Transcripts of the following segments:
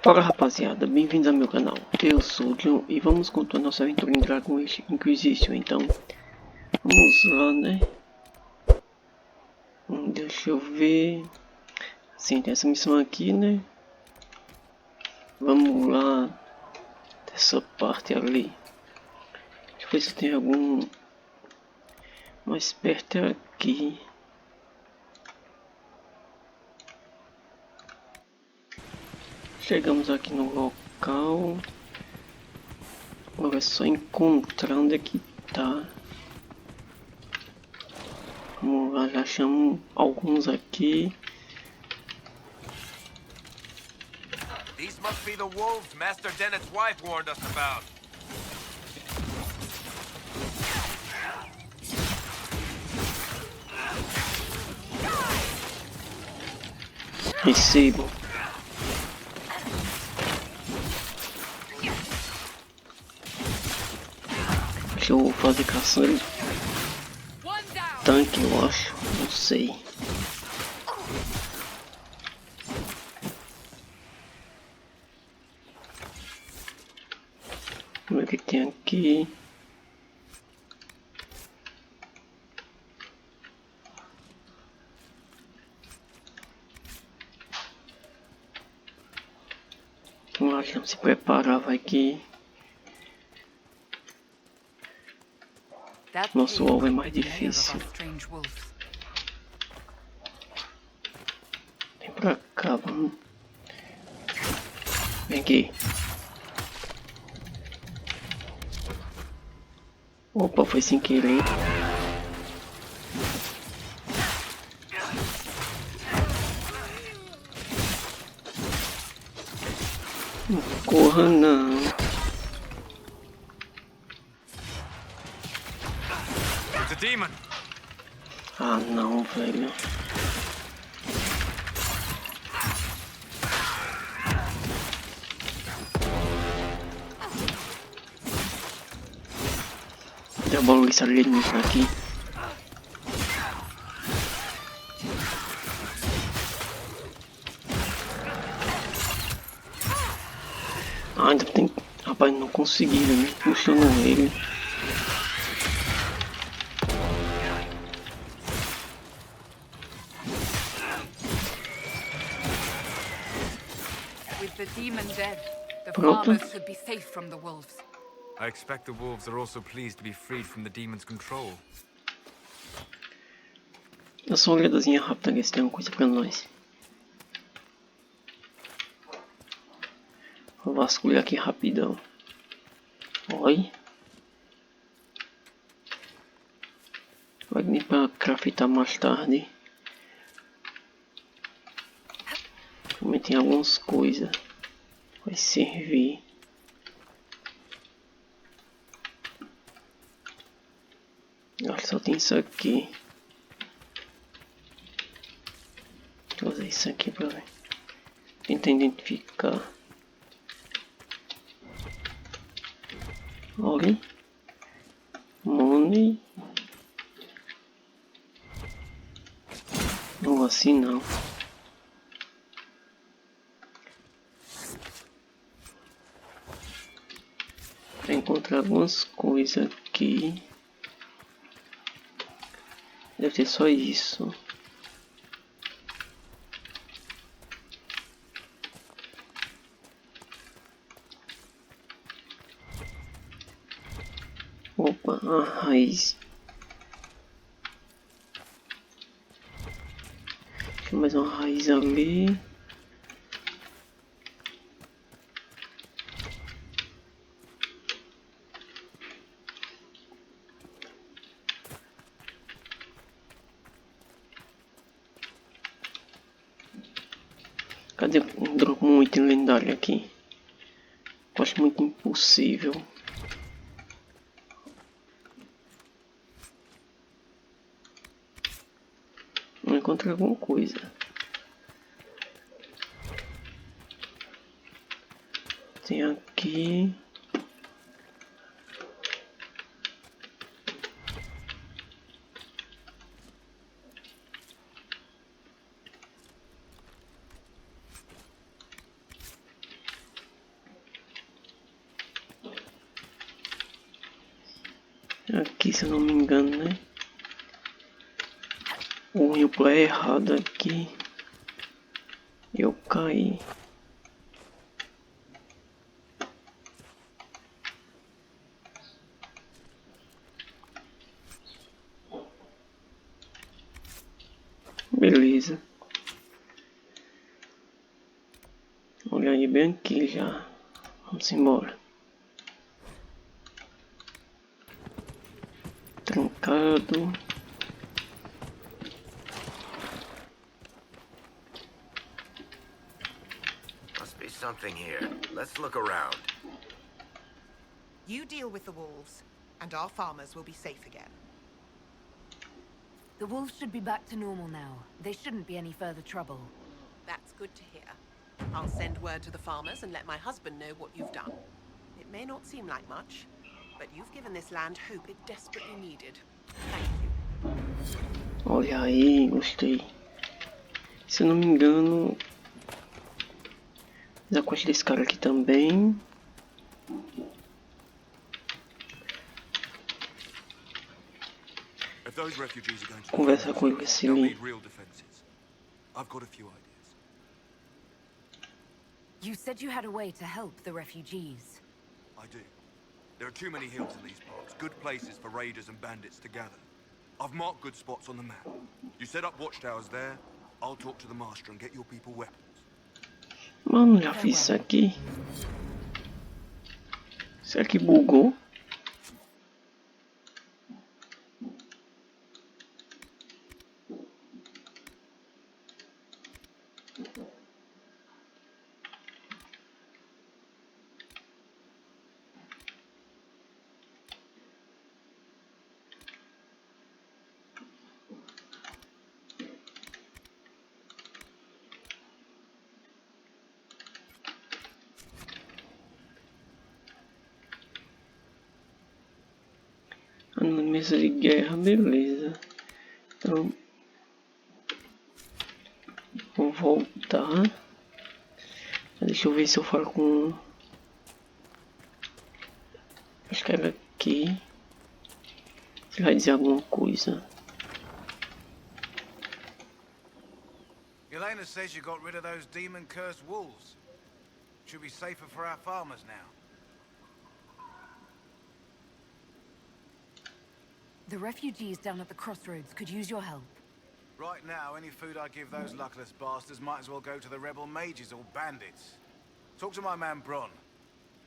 Fala rapaziada, bem-vindos ao meu canal. Eu sou o John e vamos continuar nossa aventura em Age Inquisition. Então, vamos lá, né? Deixa eu ver. Sim, tem essa missão aqui, né? Vamos lá. Dessa parte ali. Deixa eu ver se tem algum mais perto aqui. Chegamos aqui no local. Agora é só encontrar onde é que tá. Vamos lá, já achamos alguns aqui. These must be the wolves Master Dennett's wife warned us about. Recebo. Deixa eu fazer caçando. Tanque, eu acho. Não sei. Vamos ver o que tem aqui. Vamos lá, já se preparar, vai que nosso alvo é mais difícil. Vem pra cá, vamos. Vem aqui. Opa, foi sem querer. Não corra não. It's a demon. Ah não, velho. Derrubou esse alienígena aqui. Ah, ainda tem. Rapaz, não consegui, né? Puxando ele. With the demon dead, the Pronto. farmers should be safe from the wolves. I expect the wolves are also pleased to be freed from the demon's control. Dá só uma olhadazinha rápida ver se tem alguma coisa pra nós. Vou vasculhar aqui rapidão. Oi. Vai vir pra craftar mais tarde. Também tem algumas coisas. Vai servir. Acho que só tem isso aqui. Vou usar isso aqui pra ver. Tentar identificar. Olha. Money. Não assim não. Pra encontrar algumas coisas aqui. Deve ter só isso. Opa, a raiz. Tem mais uma raiz ali. Cadê um drop muito lendário aqui? Eu acho muito impossível. Não encontro alguma coisa. Tem aqui. Aqui, se eu não me engano, né? O rio pra errado aqui. Eu caí. Beleza. Olha aí bem aqui já. Vamos embora. Trancado. Must be something here. Let's look around. You deal with the wolves, and our farmers will be safe again. The wolves should be back to normal now. They shouldn't be any further trouble. That's good to hear. I'll send word to the farmers and let my husband know what you've done. It may not seem like much, but you've given this land hope it desperately needed. Thank you. Olha aí, gostei. Se eu não me engano, já coisa desse cara aqui também. If those refugees are going to Conversa com ele they'll ali. need real defenses. I've got a few ideas. You said you had a way to help the refugees. I do. There are too many hills in these parts, good places for raiders and bandits to gather. I've marked good spots on the map. You set up watchtowers there, I'll talk to the master and get your people weapons. Mano, já fiz isso aqui. Será que bugou? Na mesa de guerra, beleza. Então, vou voltar. Deixa eu ver se eu falo com... Acho que era aqui. Você vai dizer alguma coisa. Elena says you got rid of those demon-cursed wolves. Should be safer for our farmers now. The refugees down at the crossroads could use your help. Right now, any food I give those luckless bastards might as well go to the rebel mages or bandits. Talk to my man Bron.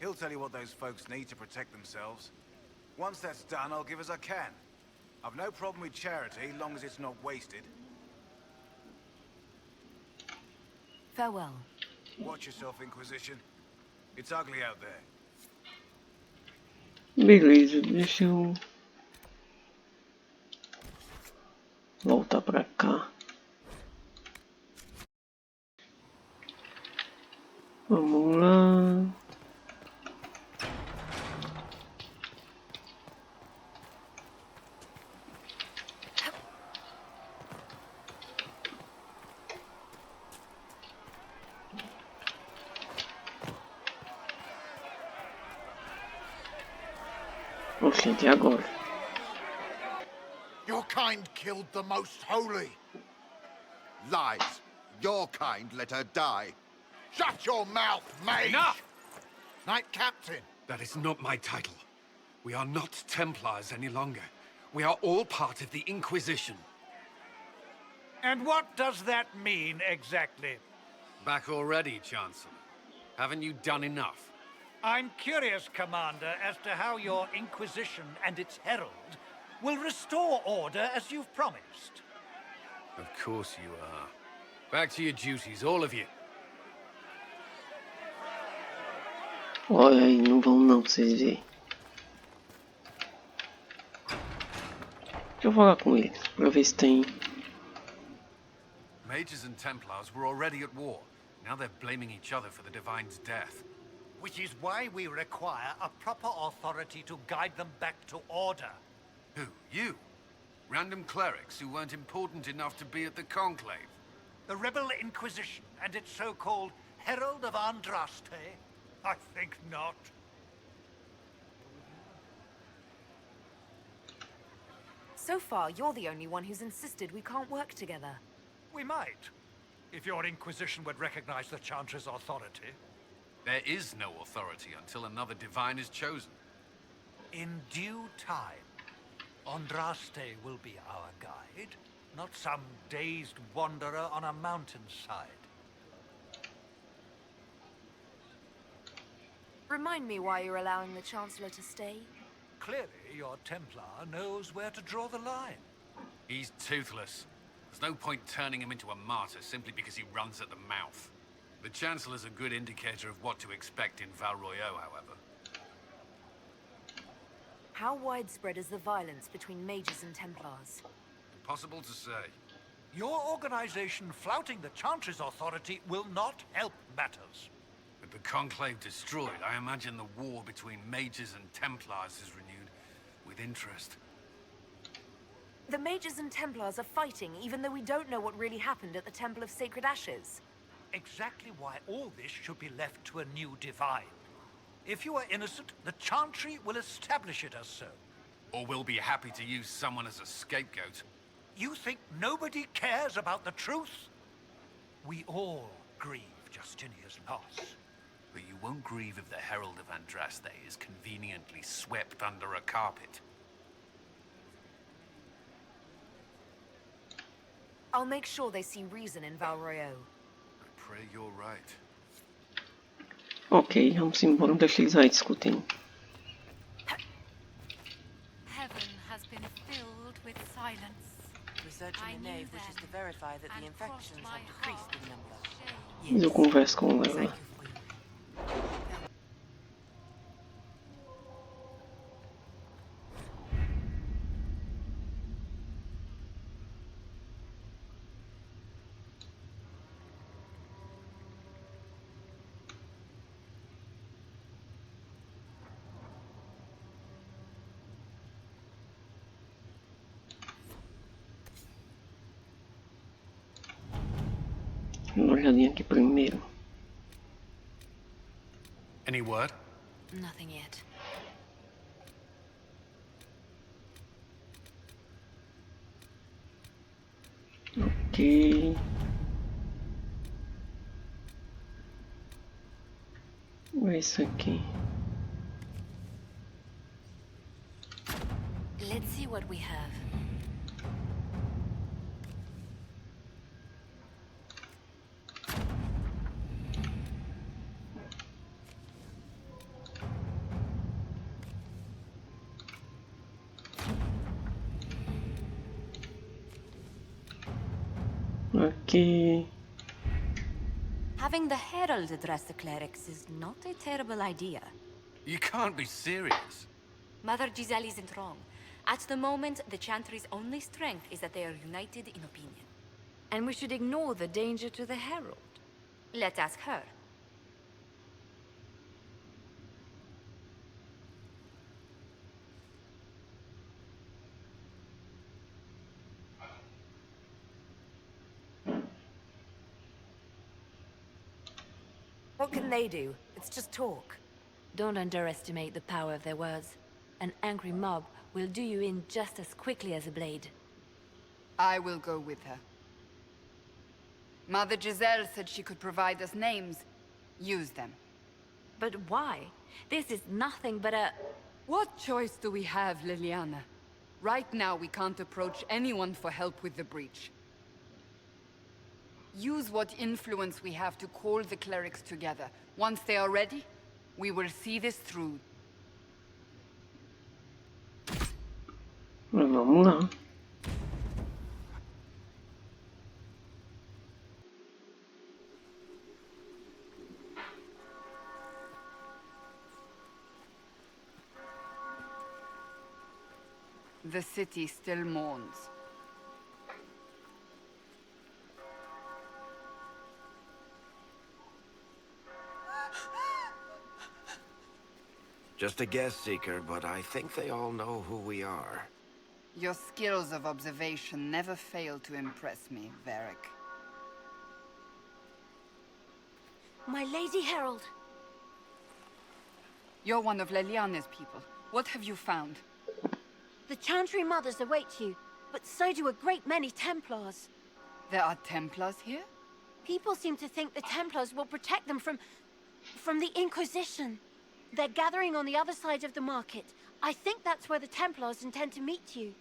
He'll tell you what those folks need to protect themselves. Once that's done, I'll give as I can. I've no problem with charity, long as it's not wasted. Farewell. Watch yourself, Inquisition. It's ugly out there. Beleza, deixa eu... voltar pra cá. Vamos lá. Oxente, e agora? Your kind killed the most holy. Lies. Your kind let her die. Shut your mouth, mage! Enough! Knight Captain. That is not my title. We are not Templars any longer. We are all part of the Inquisition. And what does that mean, exactly? Back already, Chancellor. Haven't you done enough? I'm curious, Commander, as to how your Inquisition and its herald will restore order as you've promised. Of course you are. Back to your duties, all of you. Olha aí, não vão não, pra vocês verem. Deixa eu falar com ele, pra ver se tem... Mages and Templars were already at war. Now they're blaming each other for the Divine's death. Which is why we require a proper authority to guide them back to order. Who? You? Random clerics who weren't important enough to be at the Conclave? The Rebel Inquisition and its so-called Herald of Andraste? I think not. So far, you're the only one who's insisted we can't work together. We might, if your Inquisition would recognize the Chantria's authority. There is no authority until another divine is chosen. In due time, Andraste will be our guide, not some dazed wanderer on a mountainside. Remind me why you're allowing the Chancellor to stay? Clearly, your Templar knows where to draw the line. He's toothless. There's no point turning him into a martyr simply because he runs at the mouth. The Chancellor's a good indicator of what to expect in Val Royeaux, however. How widespread is the violence between mages and Templars? Impossible to say. Your organization flouting the Chantria's authority will not help matters. With the Conclave destroyed, I imagine the war between mages and Templars is renewed with interest. The mages and Templars are fighting, even though we don't know what really happened at the Temple of Sacred Ashes. Exactly why all this should be left to a new divine. If you are innocent, the Chantry will establish it as so. Or we'll be happy to use someone as a scapegoat. You think nobody cares about the truth? We all grieve Justinia's loss. But you won't grieve if the Herald of Andraste is conveniently swept under a carpet. I'll make sure they see reason in Val Royeaux. I pray you're right. Ok, vamos embora, não deixa eles aí discutindo. Heaven has been filled with silence. Researching I the knew nave wishes then, to verify that the and infections crossed my have decreased in heart number. with shame. Mas eu converso com ela. Thank you for your... Uma olhadinha aqui primeiro. Any word? Nothing yet. Ok. É isso aqui. Let's see what we have. Aqui. Having the Herald address the clerics is not a terrible idea. You can't be serious. Mother Giselle isn't wrong. At the moment, the Chantry's only strength is that they are united in opinion. And we should ignore the danger to the Herald. Let's ask her. What can they do? It's just talk. Don't underestimate the power of their words. An angry mob will do you in just as quickly as a blade. I will go with her. Mother Giselle said she could provide us names. Use them. But why? This is nothing but a... What choice do we have, Liliana? Right now, we can't approach anyone for help with the breach. Use what influence we have to call the clerics together. Once they are ready, we will see this through. Vamos lá. The city still mourns. Just a guess, Seeker, but I think they all know who we are. Your skills of observation never fail to impress me, Varric. My Lady Herald! You're one of Leliane's people. What have you found? The Chantria mothers await you, but so do a great many Templars. There are Templars here? People seem to think the Templars will protect them from the Inquisition. They're gathering on the other side of the market. I think that's where the Templars intend to meet you.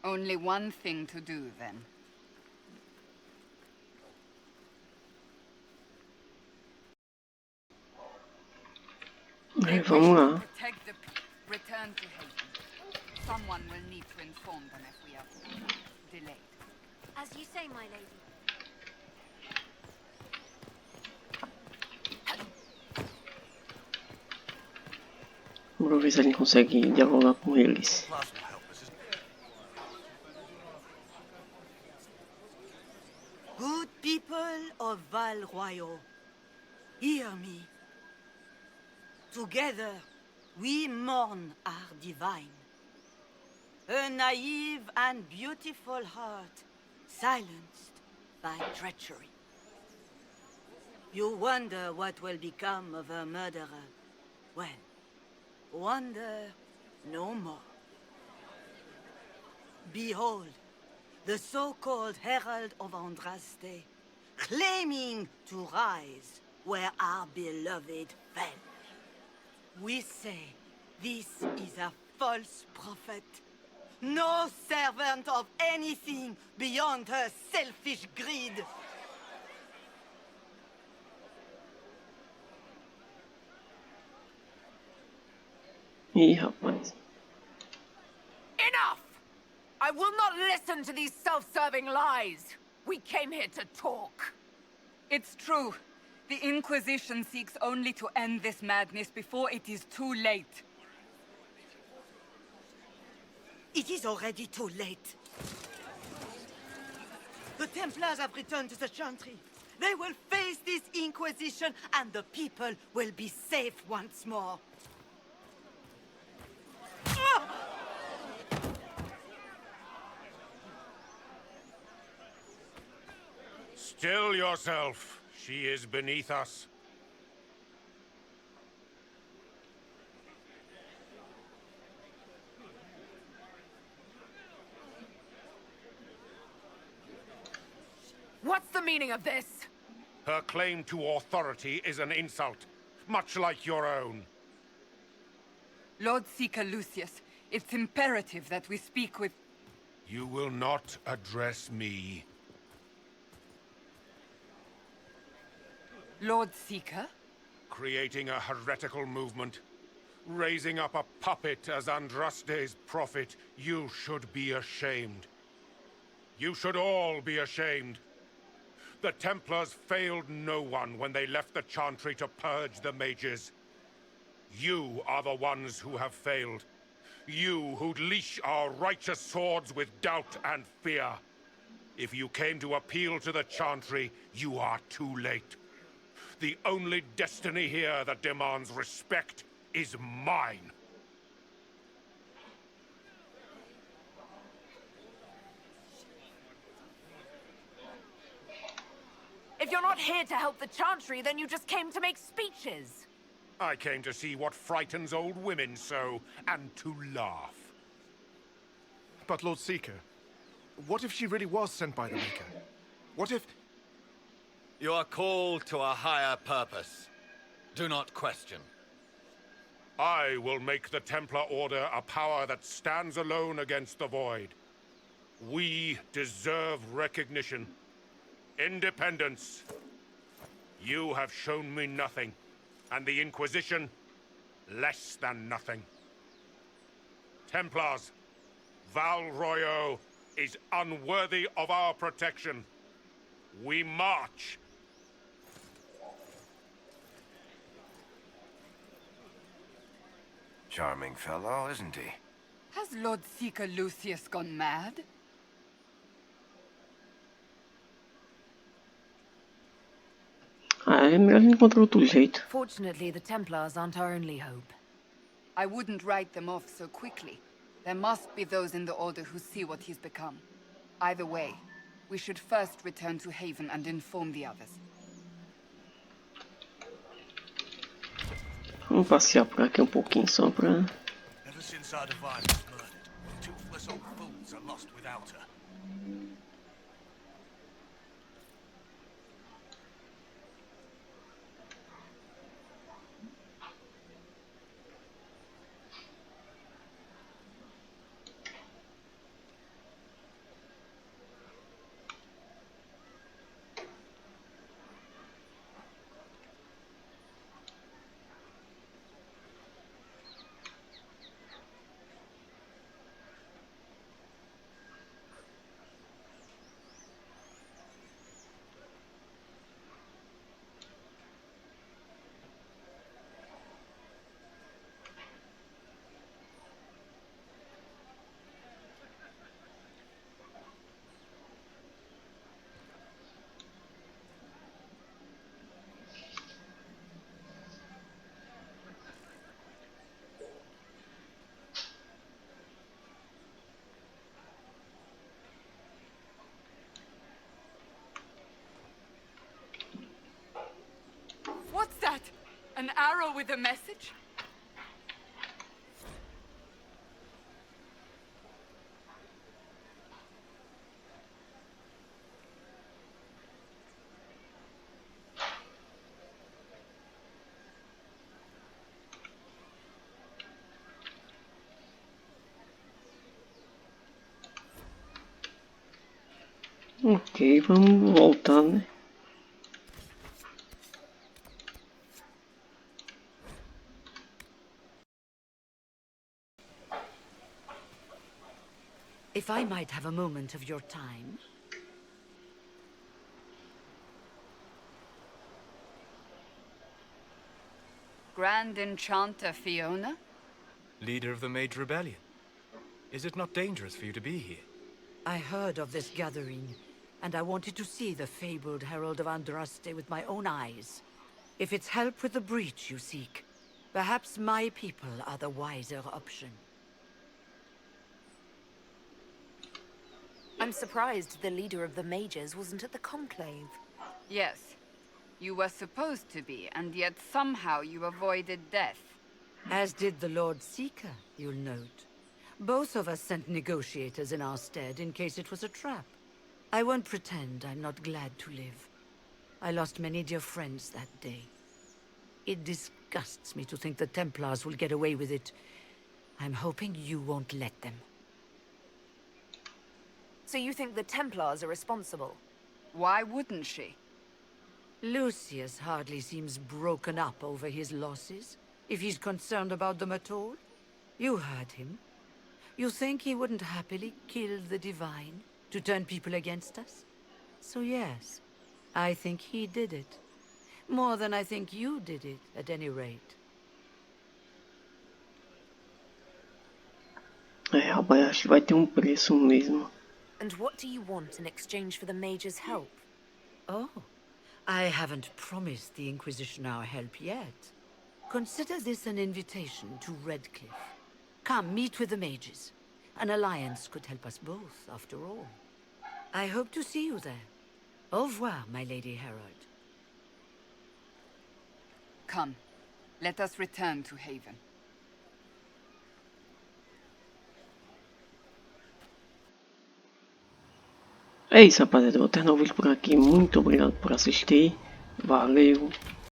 Only one thing to do, then. Vamos lá. Return to Haven. Someone will need to inform them if we are delayed. As you say, my lady. Vamos ver se a gente consegue dialogar com eles. Good people of Val Royeaux, hear me. Together, we mourn our divine. A naive and beautiful heart, silenced by treachery. You wonder what will become of a murderer. Well, wonder no more. Behold, the so-called Herald of Andraste, claiming to rise where our beloved fell. We say this is a false prophet. No servant of anything beyond her selfish greed. Ih, rapaz. Enough! I will not listen to these self-serving lies. We came here to talk. It's true. The Inquisition seeks only to end this madness before it is too late. It is already too late. The Templars have returned to the Chantria. They will face this Inquisition, and the people will be safe once more. Still yourself. She is beneath us. What's the meaning of this? Her claim to authority is an insult, much like your own. Lord Seeker Lucius, it's imperative that we speak with... You will not address me. Lord Seeker? Creating a heretical movement. Raising up a puppet as Andraste's prophet. You should be ashamed. You should all be ashamed. The Templars failed no one when they left the Chantry to purge the mages. You are the ones who have failed. You who'd leash our righteous swords with doubt and fear. If you came to appeal to the Chantry, you are too late. The only destiny here that demands respect is mine. If you're not here to help the Chantry, then you just came to make speeches. I came to see what frightens old women so, and to laugh. But Lord Seeker, what if she really was sent by the Maker? What if... You are called to a higher purpose. Do not question. I will make the Templar Order a power that stands alone against the Void. We deserve recognition. Independence. You have shown me nothing, and the Inquisition, less than nothing. Templars, Val Royeaux is unworthy of our protection. We march. Charming fellow, isn't he? Has Lord Seeker Lucius gone mad? É melhor encontrar outro jeito. Fortunately, the Templars aren't our only hope. I wouldn't write them off so quickly. There must be those in the Order who see what he's become. Either way, we should first return to Haven and inform the others. Vamos passear por aqui um pouquinho só pra... Ever since our divine was murdered, are lost without her. What's that? An arrow with a message? Ok, vamos voltar, né? If I might have a moment of your time. Grand Enchanter Fiona? Leader of the Mage Rebellion. Is it not dangerous for you to be here? I heard of this gathering, and I wanted to see the fabled Herald of Andraste with my own eyes. If it's help with the breach you seek, perhaps my people are the wiser option. I'm surprised the leader of the mages wasn't at the conclave. Yes. You were supposed to be, and yet somehow you avoided death. As did the Lord Seeker, you'll note. Both of us sent negotiators in our stead in case it was a trap. I won't pretend I'm not glad to live. I lost many dear friends that day. It disgusts me to think the Templars will get away with it. I'm hoping you won't let them. So you think the Templars are responsible? Why wouldn't she? Lucius hardly seems broken up over his losses, if he's concerned about them at all. You heard him. You think he wouldn't happily kill the Divine to turn people against us? So yes, I think he did it. More than I think you did it, at any rate. Rapaz, acho que vai ter preço mesmo. And what do you want in exchange for the mage's help? Oh, I haven't promised the Inquisition our help yet. Consider this an invitation to Redcliffe. Come, meet with the mages. An alliance could help us both, after all. I hope to see you there. Au revoir, my Lady Herald. Come, let us return to Haven. É isso, rapaziada. Eu vou terminar o vídeo por aqui. Muito obrigado por assistir. Valeu.